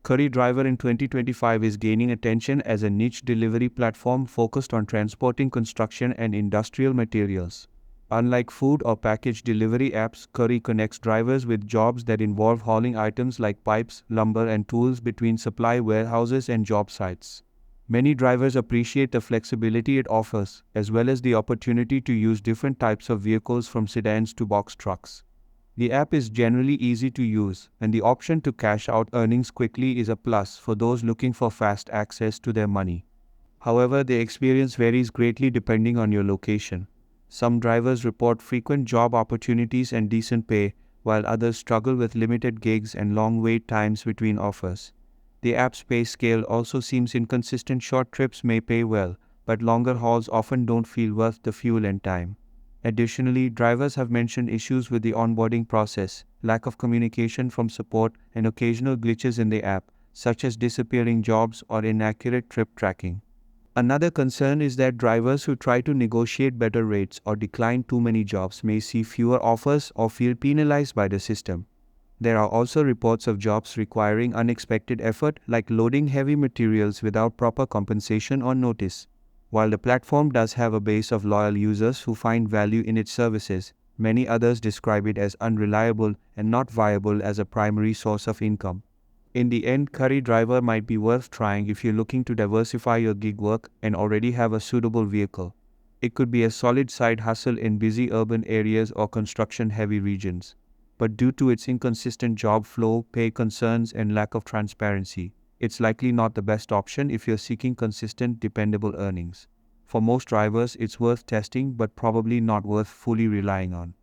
Curri Driver in 2025 is gaining attention as a niche delivery platform focused on transporting construction and industrial materials. Unlike food or package delivery apps, Curri connects drivers with jobs that involve hauling items like pipes, lumber, and tools between supply warehouses and job sites. Many drivers appreciate the flexibility it offers, as well as the opportunity to use different types of vehicles from sedans to box trucks. The app is generally easy to use, and the option to cash out earnings quickly is a plus for those looking for fast access to their money. However, the experience varies greatly depending on your location. Some drivers report frequent job opportunities and decent pay, while others struggle with limited gigs and long wait times between offers. The app's pay scale also seems inconsistent. Short trips may pay well, but longer hauls often don't feel worth the fuel and time. Additionally, drivers have mentioned issues with the onboarding process, lack of communication from support, and occasional glitches in the app, such as disappearing jobs or inaccurate trip tracking. Another concern is that drivers who try to negotiate better rates or decline too many jobs may see fewer offers or feel penalized by the system. There are also reports of jobs requiring unexpected effort, like loading heavy materials without proper compensation or notice. While the platform does have a base of loyal users who find value in its services, many others describe it as unreliable and not viable as a primary source of income. In the end, Curri Driver might be worth trying if you're looking to diversify your gig work and already have a suitable vehicle. It could be a solid side hustle in busy urban areas or construction-heavy regions. But due to its inconsistent job flow, pay concerns, and lack of transparency, it's likely not the best option if you're seeking consistent, dependable earnings. For most drivers, it's worth testing but probably not worth fully relying on.